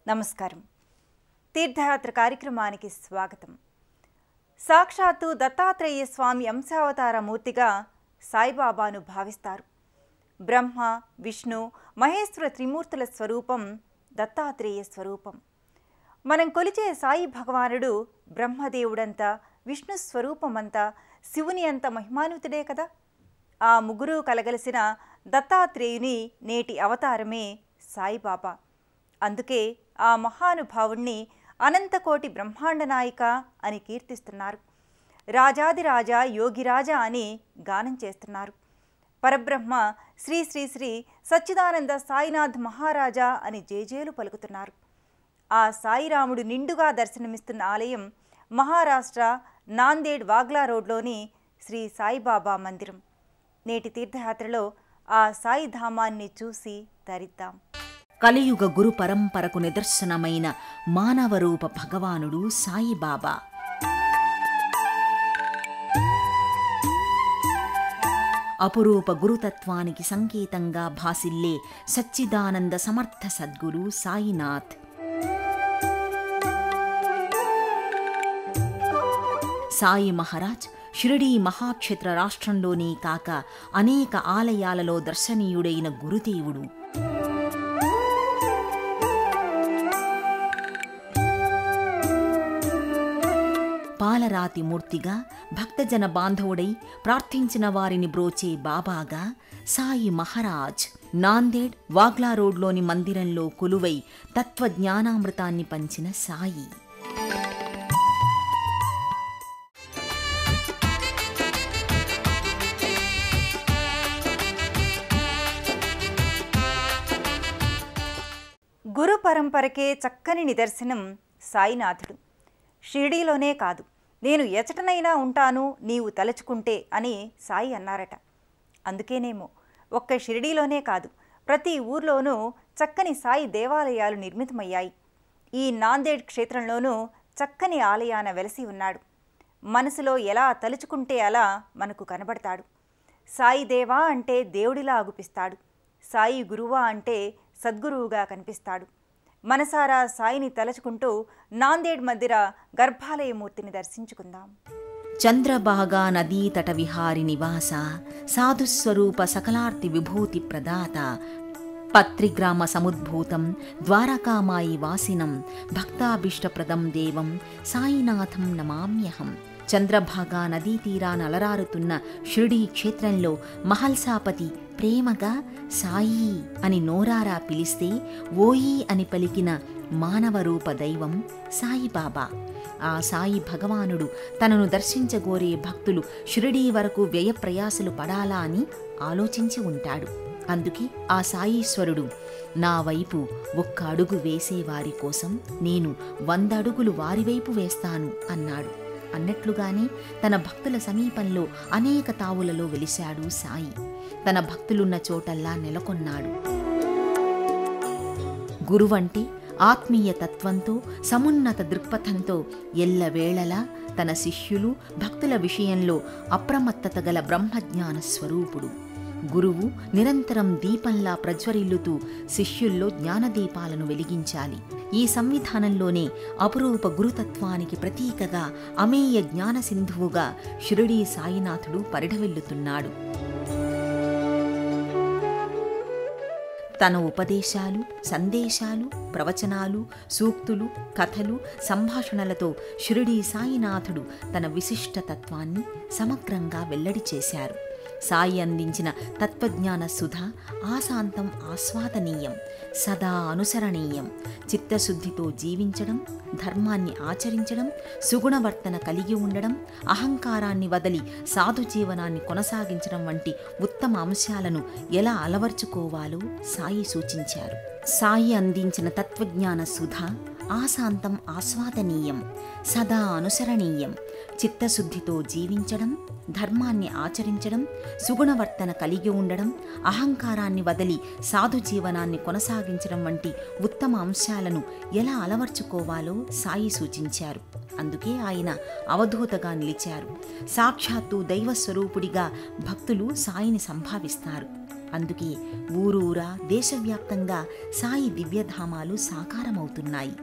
నమస్కారం. తీర్థయాత్ర కార్యక్రమానికి స్వాగతం. సాక్షాత్తు దత్తాత్రేయ స్వామి అంశావతార మూర్తిగా సాయిబాబాను భావిస్తారు. బ్రహ్మ, విష్ణు, మహేశ్వర త్రిమూర్తుల స్వరూపం దత్తాత్రేయ స్వరూపం. మనం కొలిచే సాయి భగవానుడు బ్రహ్మదేవుడంతా, విష్ణు స్వరూపమంతా, శివుని అంత మహిమాన్వితుడే కదా. ఆ ముగ్గురు కలగలిసిన దత్తాత్రేయుని నేటి అవతారమే సాయిబాబా. అందుకే ఆ మహానుభావుణ్ణి అనంతకోటి బ్రహ్మాండ నాయక అని కీర్తిస్తున్నారు. రాజాదిరాజా యోగిరాజా అని గానం చేస్తున్నారు. పరబ్రహ్మ శ్రీ శ్రీ శ్రీ సచ్చిదానంద సాయినాథ్ మహారాజా అని జేజేలు పలుకుతున్నారు. ఆ సాయిరాముడు నిండుగా దర్శనమిస్తున్న ఆలయం మహారాష్ట్ర నాందేడ్ వాగ్లా రోడ్లోని శ్రీ సాయిబాబా మందిరం. నేటి తీర్థయాత్రలో ఆ సాయి ధామాన్ని చూసి తరిద్దాం. కలియుగ గురు పరంపరకు నిదర్శనమైన మానవరూప భగవానుడు సాయిబాబా. అపురూప గురుతత్వానికి సంకేతంగా భాసిల్లే సచ్చిదానంద సమర్థ సద్గురు సాయినాథ్. సాయి మహారాజ్ షిరిడీ మహాక్షేత్ర రాష్ట్రంలోనే కాక అనేక ఆలయాలలో దర్శనీయుడైన గురుదేవుడు. పాలరాతి మూర్తిగా భక్తజన బాంధవుడై ప్రార్థించిన వారిని బ్రోచే బాబాగా సాయి మహారాజ్ నాందేడ్ వాగ్లా రోడ్లోని మందిరంలో కొలువై తత్వజ్ఞానామృతాన్ని పంచిన సాయి. గురు పరంపరకే చక్కని నిదర్శనం సాయినాథుడు. షిరిడీలోనే కాదు, నేను ఎచటనైనా ఉంటాను నీవు తలుచుకుంటే అని సాయి అన్నారట. అందుకేనేమో ఒక్క షిరిడీలోనే కాదు, ప్రతి ఊర్లోనూ చక్కని సాయి దేవాలయాలు నిర్మితమయ్యాయి. ఈ నాందేడ్ క్షేత్రంలోనూ చక్కని ఆలయాన వెలసి ఉన్నాడు. మనసులో ఎలా తలుచుకుంటే అలా మనకు కనబడతాడు. సాయి దేవా అంటే దేవుడిలా అగుపిస్తాడు. సాయి గురువా అంటే సద్గురువుగా కనిపిస్తాడు. మనసారా సాయిని తలచుకుంటూ నాందేడ్ మందిర గర్భాలయమూర్తిని దర్శించుకుందాం. చంద్రభాగా నదీతట విహారి నివాస సాధుస్వరూప సకలార్తి విభూతి ప్రదాత పత్రిగ్రామ సముద్భూతం ద్వారకామాయి వాసినం భక్తాభీష్టప్రదం దేవం సాయినాథం నమామ్యహం. చంద్రభాగా నదీ తీరాన అలరారుతున్న షిరిడీ క్షేత్రంలో మహల్సాపతి ప్రేమగా సాయి అని నోరారా పిలిస్తే ఓయి అని పలికిన మానవరూప దైవం సాయిబాబా. ఆ సాయి భగవానుడు తనను దర్శించగోరే భక్తులు షిరిడీ వరకు వ్యయప్రయాసలు పడాలా అని ఆలోచించి ఉంటాడు. అందుకే ఆ సాయీశ్వరుడు నా వైపు ఒక్క అడుగు వేసేవారి కోసం నేను 100 అడుగులు వారివైపు వేస్తాను అన్నాడు. అన్నట్లుగానే తన భక్తుల సమీపంలో అనేక తావులలో వెలిశాడు సాయి. తన భక్తులున్న చోటల్లా నెలకొన్నాడు. గురువంటే ఆత్మీయ తత్వంతో సమున్నత దృక్పథంతో ఎల్లవేళలా తన శిష్యులు భక్తుల విషయంలో అప్రమత్తత గల బ్రహ్మజ్ఞాన స్వరూపుడు. గురువు నిరంతరం దీపంలా ప్రజ్వరిల్లుతూ శిష్యుల్లో జ్ఞానదీపాలను వెలిగించాలి. ఈ సంవిధానంలోనే అపురూప గురుతత్వానికి ప్రతీకగా అమేయ జ్ఞాన సింధువుగా షిరిడీ సాయినాథుడు పరిఢవిల్లుతున్నాడు. తన ఉపదేశాలు, సందేశాలు, ప్రవచనాలు, సూక్తులు, కథలు, సంభాషణలతో షిరిడీ సాయినాథుడు తన విశిష్ట తత్వాన్ని సమగ్రంగా వెల్లడి చేశారు. సాయి అందించిన తత్వజ్ఞాన సుధ ఆశాంతం ఆస్వాదనీయం, సదా అనుసరణీయం. చిత్తశుద్ధితో జీవించడం, ధర్మాన్ని ఆచరించడం, సుగుణవర్తన కలిగి ఉండడం, అహంకారాన్ని వదిలి సాధు జీవనాన్ని కొనసాగించడం వంటి ఉత్తమ అంశాలను ఎలా అలవర్చుకోవాలో సాయి సూచించారు. సాయి అందించిన తత్వజ్ఞాన సుధ ఆశాంతం ఆస్వాదనీయం, సదా అనుసరణీయం. చిత్తశుద్ధితో జీవించడం, ధర్మాన్ని ఆచరించడం, సుగుణవర్తన కలిగి ఉండడం, అహంకారాన్ని వదిలి సాధు జీవనాన్ని కొనసాగించడం వంటి ఉత్తమ అంశాలను ఎలా అలవర్చుకోవాలో సాయి సూచించారు. అందుకే ఆయన అవధూతగా నిలిచారు. సాక్షాత్తు దైవస్వరూపుడిగా భక్తులు సాయిని సంభావిస్తారు. అందుకే ఊరూరా దేశవ్యాప్తంగా సాయి దివ్యధామాలు సాకారమవుతున్నాయి.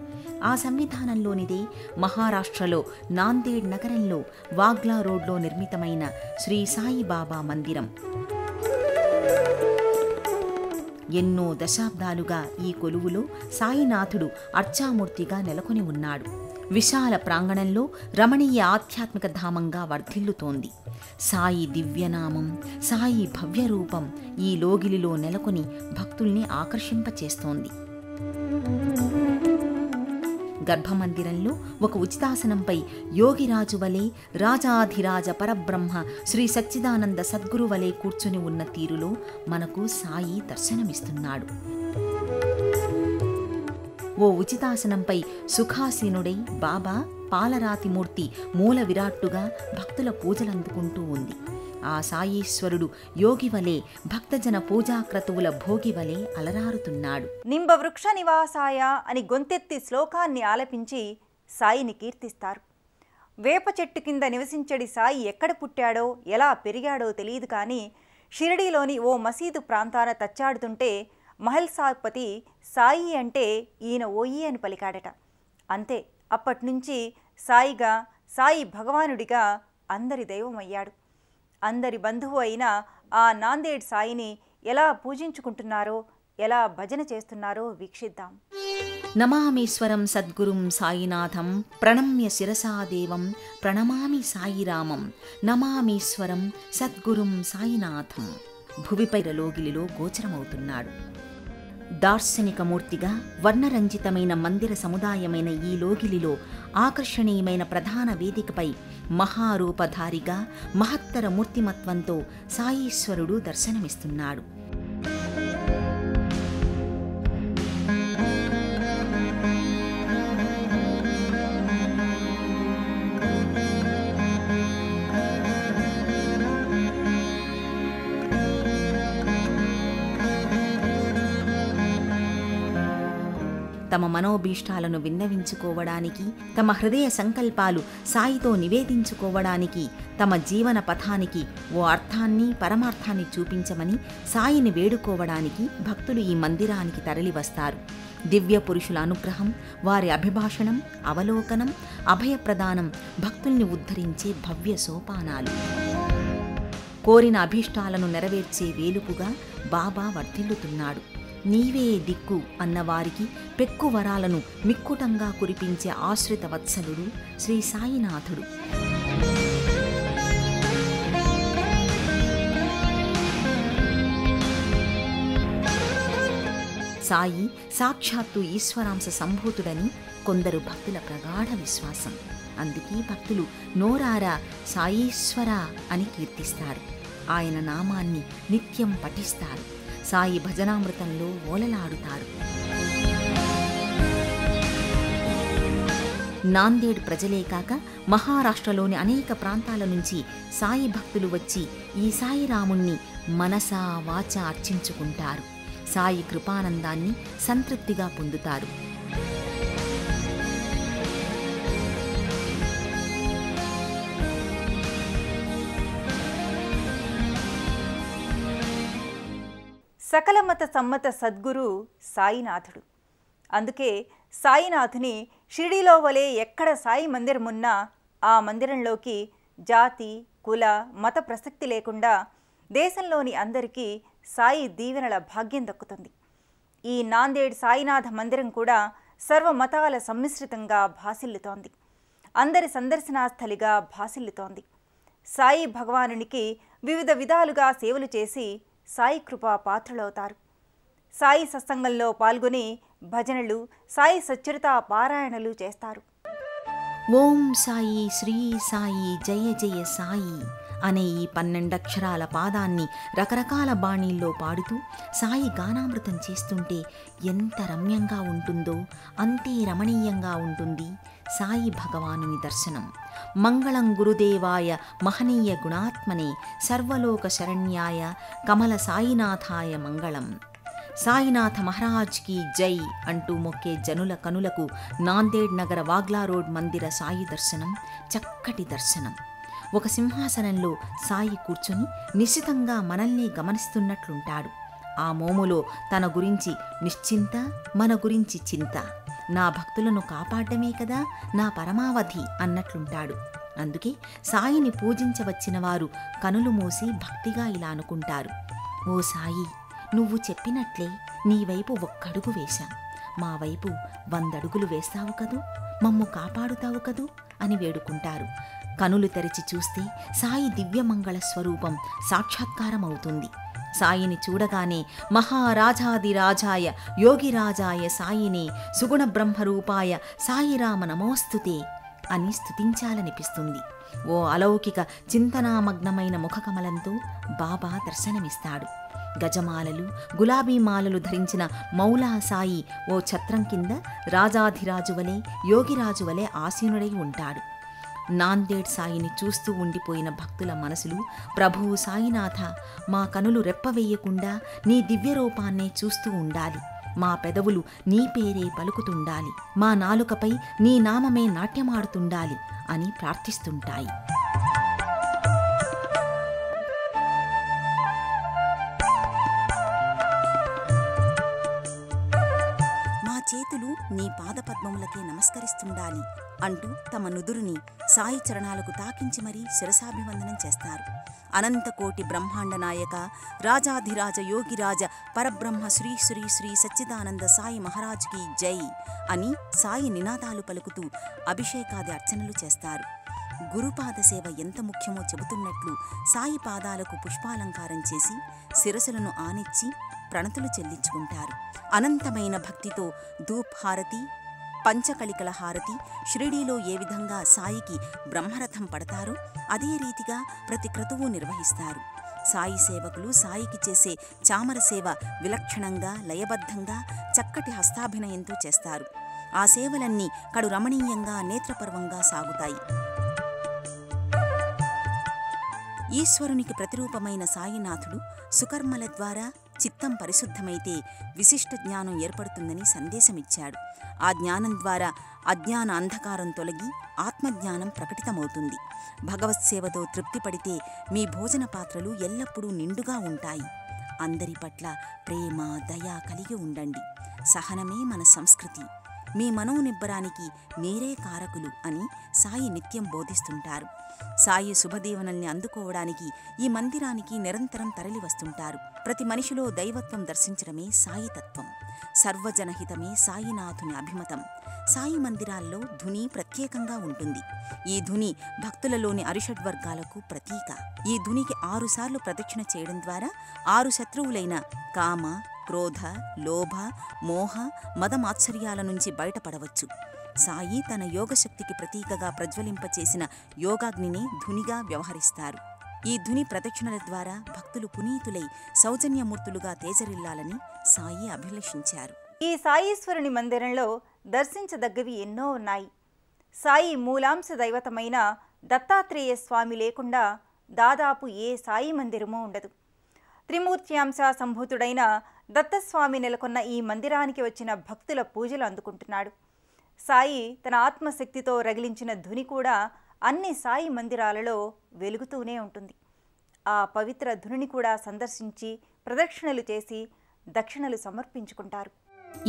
ఆ సంవిధానంలోనిదే మహారాష్ట్రలో నాందేడ్ నగరంలో వాగ్లా రోడ్లో నిర్మితమైన శ్రీ సాయిబాబా మందిరం. ఎన్నో దశాబ్దాలుగా ఈ కొలువులో సాయినాథుడు అర్చామూర్తిగా నెలకొని ఉన్నాడు. విశాల ప్రాంగణంలో రమణీయ ఆధ్యాత్మిక ధామంగా వర్ధిల్లుతోంది. సాయి దివ్యనామం, సాయి భవ్యరూపం ఈ లోగిలిలో నెలకొని భక్తుల్ని ఆకర్షింపచేస్తోంది. గర్భమందిరంలో ఒక ఉచితాసనంపై యోగిరాజు వలె, రాజాధిరాజ పరబ్రహ్మ శ్రీ సచ్చిదానంద సద్గురు వలె కూర్చుని ఉన్న తీరులో మనకు సాయి దర్శనమిస్తున్నాడు. ఓ ఉచితాసనంపై సుఖాసీనుడై బాబా పాలరాతిమూర్తి మూల విరాట్టుగా భక్తుల పూజలందుకుంటూ ఉంది. ఆ సాయీశ్వరుడు యోగివలే, భక్తజన పూజాక్రతువుల భోగివలే అలరారుతున్నాడు. నింబవృక్ష నివాసాయ అని గొంతెత్తి శ్లోకాన్ని ఆలపించి సాయిని కీర్తిస్తారు. వేప చెట్టు కింద నివసించడి సాయి ఎక్కడ పుట్టాడో, ఎలా పెరిగాడో తెలియదు కానీ షిరిడీలోని ఓ మసీదు ప్రాంతాన తచ్చాడుతుంటే మహల్సాపతి సాయి అంటే ఈయన ఓయి అని పలికాడట. అంతే, అప్పట్నుంచి సాయిగా, సాయి భగవానుడిగా అందరి దైవమయ్యాడు. అందరి బంధువు అయిన ఆ నాందేడ్ సాయిని ఎలా పూజించుకుంటున్నారో, ఎలా భజన చేస్తున్నారో వీక్షిద్దాం. నమామీశ్వరం సద్గురుం సాయినాథం ప్రణమ్య శిరసాదేవం ప్రణమామి సాయిరామం. నమామీశ్వరం సద్గురుం సాయినాథం భువిపై లోగిలిలో గోచరమవుతున్నాడు. దార్శనికమూర్తిగా వర్ణరంజితమైన మందిర సముదాయమైన ఈ లోగిలిలో ఆకర్షణీయమైన ప్రధాన వేదికపై మహారూపధారిగా మహత్తర మూర్తిమత్వంతో సాయీశ్వరుడు దర్శనమిస్తున్నాడు. తమ మనోభీష్టాలను విన్నవించుకోవడానికి, తమ హృదయ సంకల్పాలు సాయితో నివేదించుకోవడానికి, తమ జీవన పథానికి ఓ అర్థాన్ని, పరమార్థాన్ని చూపించమని సాయిని వేడుకోవడానికి భక్తులు ఈ మందిరానికి తరలివస్తారు. దివ్య పురుషుల అనుగ్రహం, వారి అభిభాషణం, అవలోకనం, అభయప్రదానం భక్తుల్ని ఉద్ధరించే భవ్య సోపానాలు. కోరిన అభీష్టాలను నెరవేర్చే వేలుపుగా బాబా వర్ధిల్లుతున్నాడు. నీవే దిక్కు అన్నవారికి పెక్కు వరాలను మిక్కుటంగా కురిపించే ఆశ్రిత వత్సలుడు శ్రీ సాయినాథుడు. సాయి సాక్షాత్తు ఈశ్వరాంశ సంభూతుడని కొందరు భక్తుల ప్రగాఢ విశ్వాసం. అందుకే భక్తులు నోరారా సాయీశ్వరా అని కీర్తిస్తారు. ఆయన నామాన్ని నిత్యం పఠిస్తారు. సాయి భజనామృతంలో ఓలలాడుతారు. నాందేడ్ ప్రజలే కాక మహారాష్ట్రలోని అనేక ప్రాంతాల నుంచి సాయి భక్తులు వచ్చి ఈ సాయిరాముణ్ణి మనసా వాచా అర్చించుకుంటారు. సాయి కృపానందాన్ని సంతృప్తిగా పొందుతారు. సకల మత సమ్మత సద్గురు సాయినాథుడు. అందుకే సాయినాథుని షిరిడీలో వలె ఎక్కడ సాయి మందిరమున్నా ఆ మందిరంలోకి జాతి, కుల, మత ప్రసక్తి లేకుండా దేశంలోని అందరికీ సాయి దీవెనల భాగ్యం దక్కుతుంది. ఈ నాందేడ్ సాయినాథ మందిరం కూడా సర్వమతాల సమ్మిశ్రితంగా భాసిల్లుతోంది. అందరి సందర్శనాస్థలిగా భాసిల్లుతోంది. సాయి భగవానునికి వివిధ విధాలుగా సేవలు చేసి సాయి కృపా పాత్రులవుతారు. సాయి సత్సంగంలో పాల్గొని భజనలు, సాయి సచ్చరిత పారాయణలు చేస్తారు. ఓం సాయి, శ్రీ సాయి, జయ జయ సాయి అనే ఈ 12 అక్షరాల పాదాన్ని రకరకాల బాణీల్లో పాడుతూ సాయి గానామృతం చేస్తుంటే ఎంత రమ్యంగా ఉంటుందో అంతే రమణీయంగా ఉంటుంది సాయి భగవానుని దర్శనం. మంగళం గురుదేవాయ మహనీయ గుణాత్మనే సర్వలోక శరణ్యాయ కమల సాయినాథాయ మంగళం. సాయినాథ మహారాజ్కి జై అంటూ మొక్కే జనుల కనులకు నాందేడ్ నగర వాగ్లా రోడ్ మందిర సాయి దర్శనం చక్కటి దర్శనం. ఒక సింహాసనంలో సాయి కూర్చుని నిశ్చితంగా మనల్ని గమనిస్తున్నట్లుంటాడు. ఆ మోములో తన గురించి నిశ్చింత, మన గురించి చింత. నా భక్తులను కాపాడమే కదా నా పరమావధి అన్నట్లుంటాడు. అందుకే సాయిని పూజించవచ్చిన వారు కనులు మూసి భక్తిగా ఇలా అనుకుంటారు: ఓ సాయి, నువ్వు చెప్పినట్లే నీ వైపు ఒక్కడుగు వేశాం, మా వైపు 100 అడుగులు వేస్తావు కదూ, మమ్ము కాపాడుతావు కదూ అని వేడుకుంటారు. కనులు తెరిచి చూస్తే సాయి దివ్యమంగళ స్వరూపం సాక్షాత్కారమవుతుంది. సాయిని చూడగానే మహారాజాదిరాజాయ యోగిరాజాయ సాయినే సుగుణ బ్రహ్మరూపాయ సాయిరామ నమోస్తుతే అని స్తుతించాలనిపిస్తుంది. ఓ అలౌకిక చింతనామగ్నమైన ముఖకమలంతో బాబా దర్శనమిస్తాడు. గజమాలలు, గులాబీ మాలలు ధరించిన మౌలా సాయి ఓ ఛత్రం కింద రాజాధిరాజువలే యోగిరాజువలే ఆసీనుడై ఉంటాడు. నాందేడ్ సాయిని చూస్తూ ఉండిపోయిన భక్తుల మనసులు, ప్రభువు సాయినాథ, మా కనులు రెప్పవేయకుండా నీ దివ్యరూపాన్నే చూస్తూ ఉండాలి, మా పెదవులు నీ పేరే పలుకుతుండాలి, మా నాలుకపై నీ నామమే నాట్యమాడుతుండాలి అని ప్రార్థిస్తుంటాయి. చేతులు నీ పాదపద్మములకే నమస్కరిస్తుండాలి అంటూ తమ నుదురుని సాయి చరణాలకు తాకించి మరీ శిరసాభివందనం చేస్తారు. అనంతకోటి బ్రహ్మాండ నాయక రాజాధిరాజ యోగిరాజ పరబ్రహ్మ శ్రీ శ్రీ శ్రీ సచ్చిదానంద సాయి మహారాజ్కి జై అని సాయి నినాదాలు పలుకుతూ అభిషేకాది అర్చనలు చేస్తారు. గురుపాద సేవ ఎంత ముఖ్యమో చెబుతున్నట్లు సాయి పాదాలకు పుష్పాలంకారం చేసి శిరసులను ఆనిచ్చి ప్రణతులు చెల్లించుకుంటారు. అనంతమైన భక్తితో ధూప్ హారతి, పంచకళికల హారతి, షిరిడీలో ఏ విధంగా సాయికి బ్రహ్మరథం పడతారో అదే రీతిగా ప్రతి క్రతువు నిర్వహిస్తారు. సాయి సేవకులు సాయికి చేసే చామర సేవ విలక్షణంగా, లయబద్ధంగా, చక్కటి హస్తాభినయంతో చేస్తారు. ఆ సేవలన్నీ కడు రమణీయంగా, నేత్రపర్వంగా సాగుతాయి. ఈశ్వరునికి ప్రతిరూపమైన సాయినాథుడు సుకర్మల ద్వారా చిత్తం పరిశుద్ధమైతే విశిష్ట జ్ఞానం ఏర్పడుతుందని సందేశమిచ్చాడు. ఆ జ్ఞానం ద్వారా అజ్ఞాన అంధకారం తొలగి ఆత్మజ్ఞానం ప్రకటితమవుతుంది. భగవత్సేవతో తృప్తిపడితే మీ భోజన పాత్రలు ఎల్లప్పుడూ నిండుగా ఉంటాయి. అందరి పట్ల ప్రేమ, దయ కలిగి ఉండండి. సహనమే మన సంస్కృతి. మీ మనోనిబ్బరానికి మీరే కారకులు అని సాయి నిత్యం బోధిస్తుంటారు. సాయి శుభదీవనల్ని అందుకోవడానికి ఈ మందిరానికి నిరంతరం తరలి వస్తుంటారు. ప్రతి మనిషిలో దైవత్వం దర్శించడమే సాయి తత్వం. సర్వజనహితమే సాయినాథుని అభిమతం. సాయి మందిరాల్లో ధుని ప్రత్యేకంగా ఉంటుంది. ఈ ధుని భక్తులలోని అరిషడ్వర్గాలకు ప్రతీక. ఈ ధునికి 6 సార్లు ప్రదక్షిణ చేయడం ద్వారా 6 శత్రువులైన కామ, క్రోధ, లోభ, మోహ, మదమాత్సర్యాల నుంచి బయటపడవచ్చు. సాయి తన యోగశక్తికి ప్రతీకగా ప్రజ్వలింపచేసిన యోగాగ్నిని ధునిగా వ్యవహరిస్తారు. ఈ ధుని ప్రదక్షిణల ద్వారా భక్తులు పునీతులై సౌజన్యమూర్తులుగా తేజరిల్లాలని సాయి అభిలషించారు. ఈ సాయీశ్వరుని మందిరంలో దర్శించదగ్గవి ఎన్నో ఉన్నాయి. సాయి మూలాంశ దైవతమైన దత్తాత్రేయ స్వామి లేకుండా దాదాపు ఏ సాయి మందిరమూ ఉండదు. త్రిమూర్త్యాంశ సంభూతుడైన దత్తస్వామి నెలకొన్న ఈ మందిరానికి వచ్చిన భక్తుల పూజలు అందుకుంటున్నాడు. సాయి తన ఆత్మశక్తితో రగిలించిన ధుని కూడా అన్ని సాయి మందిరాలలో వెలుగుతూనే ఉంటుంది. ఆ పవిత్ర ధునిని కూడా సందర్శించి ప్రదక్షిణలు చేసి దక్షిణలు సమర్పించుకుంటారు.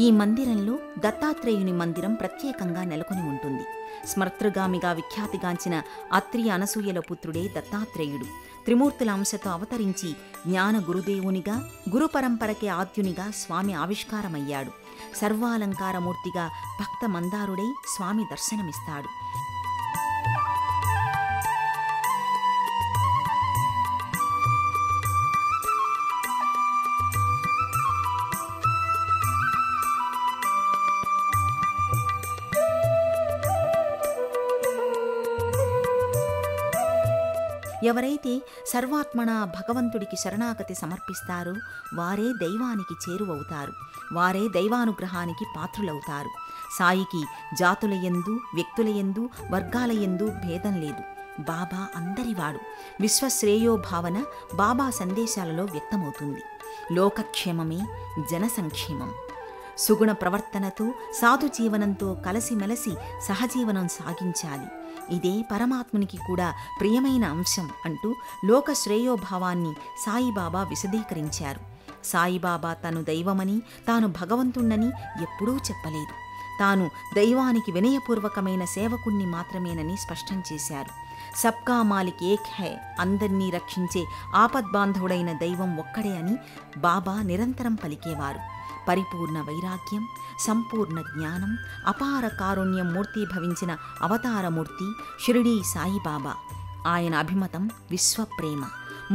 ఈ మందిరంలో దత్తాత్రేయుని మందిరం ప్రత్యేకంగా నెలకొని ఉంటుంది. స్మర్తృగామిగా విఖ్యాతిగాంచిన అత్రి అనసూయల పుత్రుడే దత్తాత్రేయుడు. త్రిమూర్తుల అంశతో అవతరించి జ్ఞాన గురుదేవునిగా, గురుపరంపరకే ఆద్యునిగా స్వామి ఆవిష్కారమయ్యాడు. సర్వాలంకారమూర్తిగా భక్త మందారుడై స్వామి దర్శనమిస్తాడు. ఎవరైతే సర్వాత్మన భగవంతుడికి శరణాగతి సమర్పిస్తారో వారే దైవానికి చేరువవుతారు. వారే దైవానుగ్రహానికి పాత్రులవుతారు. సాయికి జాతులయందు, వ్యక్తులయందు, వర్గాలయందు భేదం లేదు. బాబా అందరివాడు. విశ్వశ్రేయో భావన బాబా సందేశాలలో వ్యక్తమవుతుంది. లోకక్షేమమే జన సంక్షేమం. సుగుణ ప్రవర్తనతో, సాధు జీవనంతో కలసిమెలసి సహజీవనం సాగించాలి. ఇదే పరమాత్మునికి కూడా ప్రియమైన అంశం అంటూ లోక శ్రేయోభావాన్ని సాయిబాబా విశదీకరించారు. సాయిబాబా తను దైవమని, తాను భగవంతుణ్ణని ఎప్పుడూ చెప్పలేదు. తాను దైవానికి వినయపూర్వకమైన సేవకుణ్ణి మాత్రమేనని స్పష్టం చేశారు. సబ్కా మాలిక్ ఏక్ హై, అందర్నీ రక్షించే ఆపద్బాంధవుడైన దైవం ఒక్కడే అని బాబా నిరంతరం పలికేవారు. పరిపూర్ణ వైరాగ్యం, సంపూర్ణ జ్ఞానం, అపార కారుణ్యం మూర్తీభవించిన అవతారమూర్తి షిరిడీ సాయిబాబా. ఆయన అభిమతం విశ్వప్రేమ.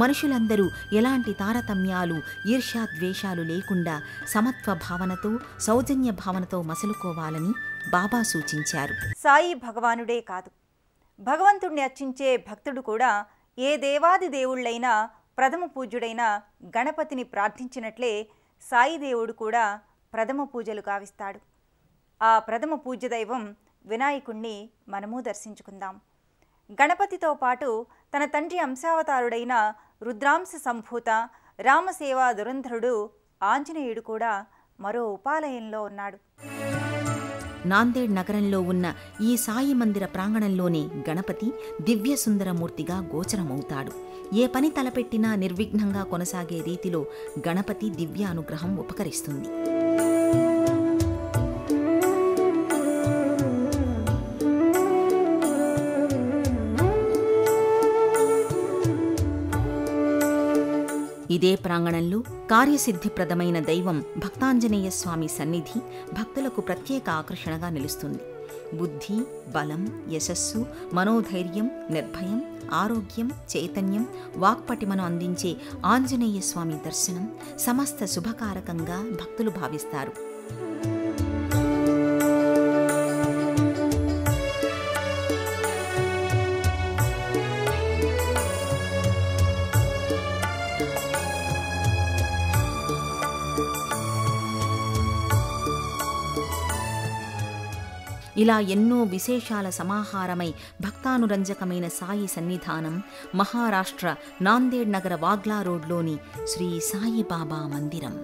మనుషులందరూ ఎలాంటి తారతమ్యాలు, ఈర్ష్యాద్వేషాలు లేకుండా సమత్వ భావనతో, సౌజన్య భావనతో మసలుకోవాలని బాబా సూచించారు. సాయి భగవానుడే కాదు, భగవంతుణ్ణి అర్చించే భక్తుడు కూడా ఏ దేవాది దేవుళ్ళైనా ప్రథమ పూజ్యుడైన గణపతిని ప్రార్థించినట్లే సాయి దేవుడు కూడా ప్రథమ పూజలు గావిస్తాడు. ఆ ప్రథమ పూజ్య దైవం వినాయకుణ్ణి మనము దర్శించుకుందాం. గణపతితో పాటు తన తండ్రి అంశావతారుడైన రుద్రాంశ సంభూత రామసేవా దురంధరుడు ఆంజనేయుడు కూడా మరో ఉపాలయంలో ఉన్నాడు. నాందేడ్ నగరంలో ఉన్న ఈ సాయి మందిర ప్రాంగణంలోనే గణపతి దివ్య సుందరమూర్తిగా గోచరమవుతాడు. ఏ పని తలపెట్టినా నిర్విఘ్నంగా కొనసాగే రీతిలో గణపతి దివ్య అనుగ్రహం ఉపకరిస్తుంది. ఇదే ప్రాంగణంలో కార్యసిద్ధిప్రదమైన దైవం భక్తాంజనేయ స్వామి సన్నిధి భక్తులకు ప్రత్యేక ఆకర్షణగా నిలుస్తుంది. బుద్ధి, బలం, యశస్సు, మనోధైర్యం, నిర్భయం, ఆరోగ్యం, చైతన్యం, వాక్పటిమను అందించే ఆంజనేయ స్వామి దర్శనం సమస్త శుభకారకంగా భక్తులు భావిస్తారు. ఇలా ఎన్నో విశేషాల సమాహారమై భక్తానురంజకమైన సాయి సన్నిధానం మహారాష్ట్ర నాందేడ్ నగర వాగ్లా రోడ్లోని శ్రీ సాయిబాబా మందిరం.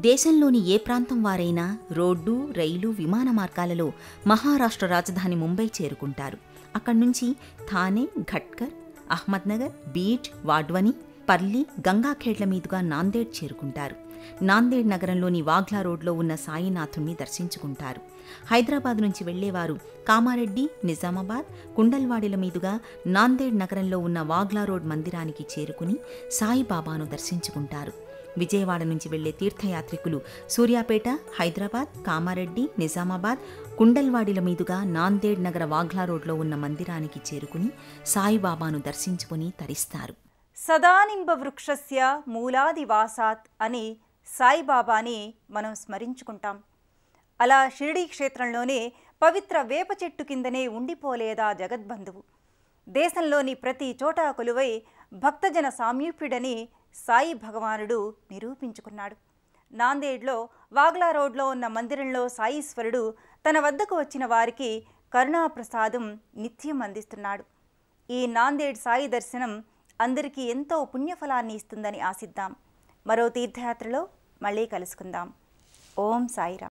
దేశంలోని ఏ ప్రాంతం వారైనా రోడ్డు, రైలు, విమాన మార్గాలలో మహారాష్ట్ర రాజధాని ముంబై చేరుకుంటారు. అక్కడి నుంచి థానే, ఘట్కర్, అహ్మద్నగర్, బీడ్, వాడ్వని, పర్లి, గంగాఖేడ్ల మీదుగా నాందేడ్ చేరుకుంటారు. నాందేడ్ నగరంలోని వాగ్లా రోడ్లో ఉన్న సాయినాథుణ్ణి దర్శించుకుంటారు. హైదరాబాద్ నుంచి వెళ్లేవారు కామారెడ్డి, నిజామాబాద్, కుండల్వాడిల మీదుగా నాందేడ్ నగరంలో ఉన్న వాగ్లా రోడ్ మందిరానికి చేరుకుని సాయిబాబాను దర్శించుకుంటారు. విజయవాడ నుంచి వెళ్లే తీర్థయాత్రికులు సూర్యాపేట, హైదరాబాద్, కామారెడ్డి, నిజామాబాద్, కుండల్వాడిల మీదుగా నాందేడ్ నగర వాగ్లా రోడ్లో ఉన్న మందిరానికి చేరుకుని సాయిబాబాను దర్శించుకుని తరిస్తారు. సదానింబ వృక్షస్య మూలాదివాసాత్ అని సాయిబాబాని మనం స్మరించుకుంటాం. అలా షిరిడీ క్షేత్రంలోనే పవిత్ర వేప చెట్టు కిందనే ఉండిపోలేదా జగద్బంధువు. దేశంలోని ప్రతి చోట కొలువై భక్తజన సామీప్యుడని సాయి భగవానుడు నిరూపించుకున్నాడు. నాందేడ్లో వాగ్లా రోడ్లో ఉన్న మందిరంలో సాయీశ్వరుడు తన వద్దకు వచ్చిన వారికి కరుణాప్రసాదం నిత్యం అందిస్తున్నాడు. ఈ నాందేడ్ సాయి దర్శనం అందరికీ ఎంతో పుణ్యఫలాన్ని ఇస్తుందని ఆశిద్దాం. మరో తీర్థయాత్రలో మళ్ళీ కలుసుకుందాం. ఓం సాయిరామ్.